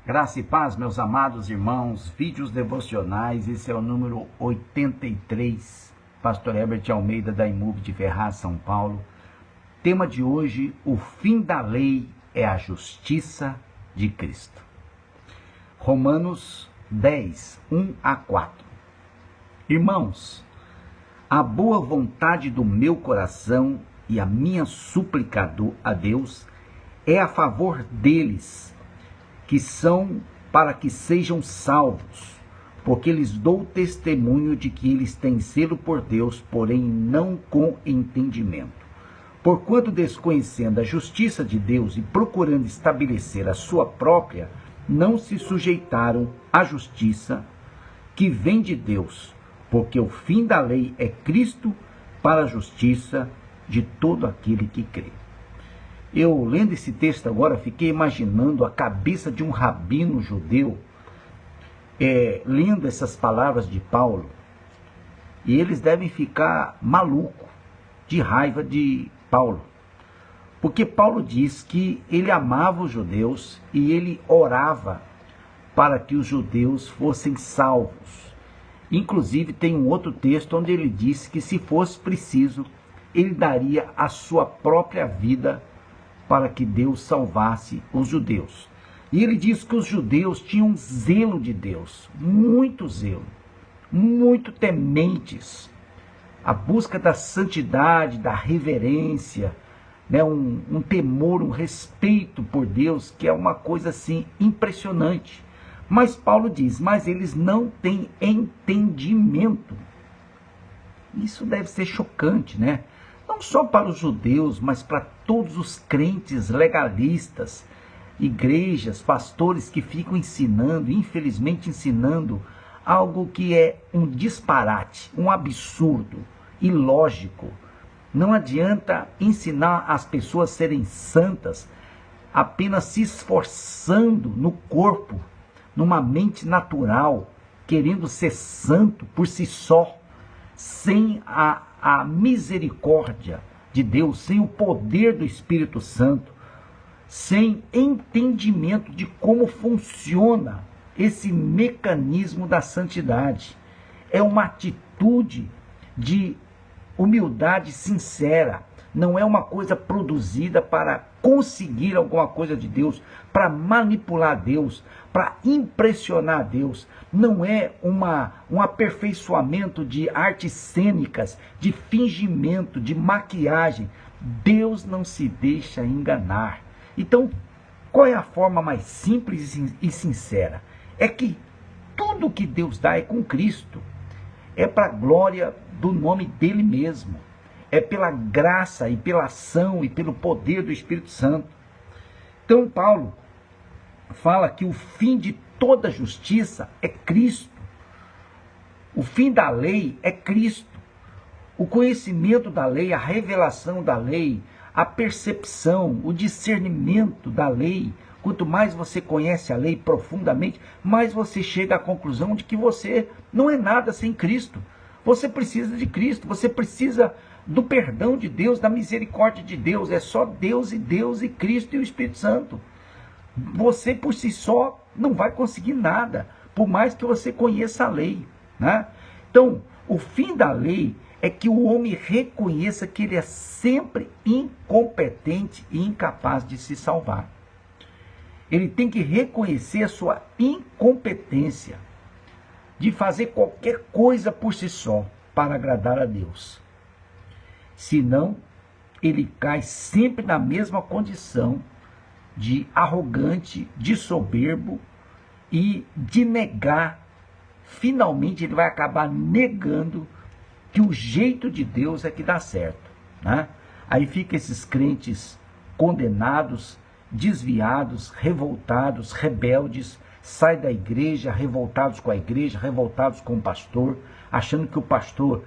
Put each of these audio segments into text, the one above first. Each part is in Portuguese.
Graça e paz, meus amados irmãos, vídeos devocionais, esse é o número 83, Pastor Herbert Almeida, da IMUB de Ferraz, São Paulo. Tema de hoje, o fim da lei é a justiça de Cristo. Romanos 10, 1 a 4. Irmãos, a boa vontade do meu coração e a minha súplica a Deus é a favor deles, que são para que sejam salvos, porque lhes dou testemunho de que eles têm zelo por Deus, porém não com entendimento. Porquanto, desconhecendo a justiça de Deus e procurando estabelecer a sua própria, não se sujeitaram à justiça que vem de Deus, porque o fim da lei é Cristo para a justiça de todo aquele que crê. Eu, lendo esse texto agora, fiquei imaginando a cabeça de um rabino judeu, lendo essas palavras de Paulo, e eles devem ficar malucos, de raiva de Paulo, porque Paulo diz que ele amava os judeus e ele orava para que os judeus fossem salvos. Inclusive tem um outro texto onde ele disse que, se fosse preciso, ele daria a sua própria vida para que Deus salvasse os judeus. E ele diz que os judeus tinham zelo de Deus, muito zelo, muito tementes, a busca da santidade, da reverência, né, um temor, um respeito por Deus, que é uma coisa assim impressionante. Mas Paulo diz, mas eles não têm entendimento. Isso deve ser chocante, né? Não só para os judeus, mas para todos os crentes legalistas, igrejas, pastores que ficam ensinando, infelizmente ensinando, algo que é um disparate, um absurdo, ilógico. Não adianta ensinar as pessoas a serem santas apenas se esforçando no corpo, numa mente natural, querendo ser santo por si só, sem a misericórdia de Deus, sem o poder do Espírito Santo, sem entendimento de como funciona esse mecanismo da santidade. É uma atitude de humildade sincera, não é uma coisa produzida para conseguir alguma coisa de Deus, para manipular Deus, para impressionar Deus. Não é um aperfeiçoamento de artes cênicas, de fingimento, de maquiagem. Deus não se deixa enganar. Então, qual é a forma mais simples e sincera? É que tudo que Deus dá é com Cristo. É para a glória do nome dele mesmo. É pela graça e pela ação e pelo poder do Espírito Santo. Então Paulo fala que o fim de toda justiça é Cristo. O fim da lei é Cristo. O conhecimento da lei, a revelação da lei, a percepção, o discernimento da lei. Quanto mais você conhece a lei profundamente, mais você chega à conclusão de que você não é nada sem Cristo. Você precisa de Cristo, você precisa do perdão de Deus, da misericórdia de Deus. É só Deus e Cristo e o Espírito Santo. Você por si só não vai conseguir nada, por mais que você conheça a lei, né? Então, o fim da lei é que o homem reconheça que ele é sempre incompetente e incapaz de se salvar. Ele tem que reconhecer a sua incompetência de fazer qualquer coisa por si só para agradar a Deus. Senão, ele cai sempre na mesma condição de arrogante, de soberbo e de negar. Finalmente, ele vai acabar negando que o jeito de Deus é que dá certo, né? Aí fica esses crentes condenados, desviados, revoltados, rebeldes, sai da igreja, revoltados com a igreja, revoltados com o pastor, achando que o pastor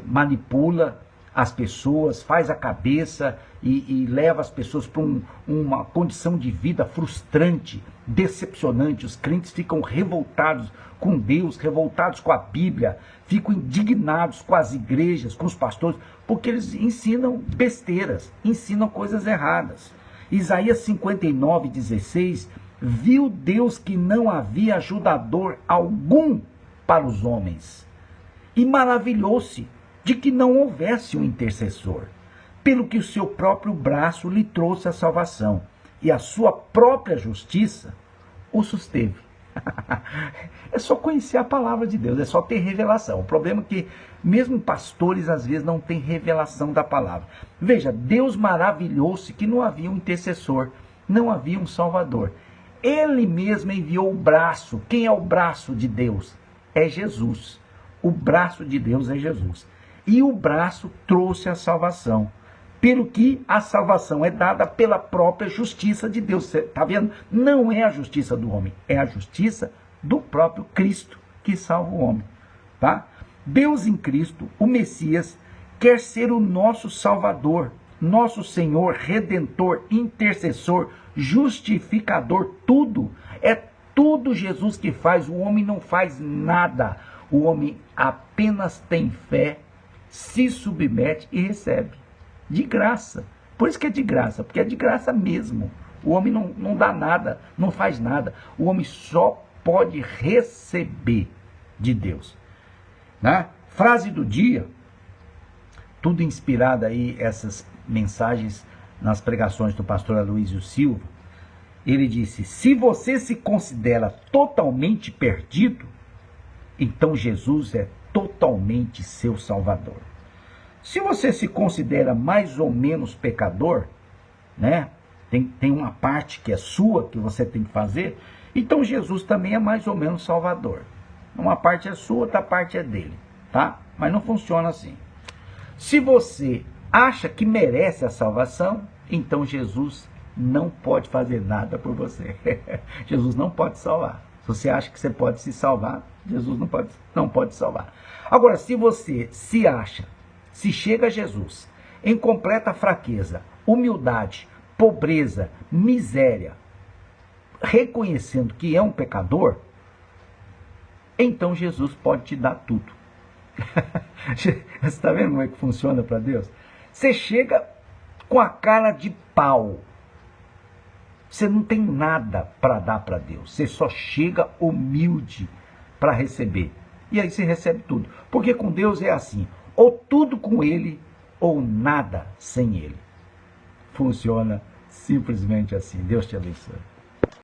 manipula as pessoas, faz a cabeça e leva as pessoas para uma condição de vida frustrante, decepcionante. Os crentes ficam revoltados com Deus, revoltados com a Bíblia, ficam indignados com as igrejas, com os pastores, porque eles ensinam besteiras, ensinam coisas erradas. Isaías 59:16 viu Deus que não havia ajudador algum para os homens, e maravilhou-se de que não houvesse um intercessor, pelo que o seu próprio braço lhe trouxe a salvação, e a sua própria justiça o susteve. É só conhecer a palavra de Deus, é só ter revelação. O problema é que mesmo pastores às vezes não têm revelação da palavra. Veja, Deus maravilhou-se que não havia um intercessor, não havia um salvador. Ele mesmo enviou o braço. Quem é o braço de Deus? É Jesus. O braço de Deus é Jesus. E o braço trouxe a salvação. Pelo que a salvação é dada pela própria justiça de Deus. Você está vendo? Não é a justiça do homem, é a justiça do próprio Cristo que salva o homem. Tá? Deus em Cristo, o Messias, quer ser o nosso Salvador, nosso Senhor, Redentor, Intercessor, Justificador, tudo. É tudo Jesus que faz, o homem não faz nada. O homem apenas tem fé, se submete e recebe. De graça. Por isso que é de graça, porque é de graça mesmo. O homem não dá nada, não faz nada. O homem só pode receber de Deus. Né? Frase do dia, tudo inspirado aí, essas mensagens nas pregações do pastor Aloysio Silva. Ele disse: se você se considera totalmente perdido, então Jesus é totalmente seu Salvador. Se você se considera mais ou menos pecador, né? Tem uma parte que é sua, que você tem que fazer, então Jesus também é mais ou menos Salvador. Uma parte é sua, outra parte é dele, tá? Mas não funciona assim. Se você acha que merece a salvação, então Jesus não pode fazer nada por você. Jesus não pode salvar. Se você acha que você pode se salvar, Jesus não pode salvar. Agora, se você se acha, se chega a Jesus em completa fraqueza, humildade, pobreza, miséria, reconhecendo que é um pecador, então Jesus pode te dar tudo. Você está vendo como é que funciona para Deus? Você chega com a cara de pau. Você não tem nada para dar para Deus. Você só chega humilde para receber. E aí você recebe tudo. Porque com Deus é assim. Ou tudo com Ele, ou nada sem Ele. Funciona simplesmente assim. Deus te abençoe.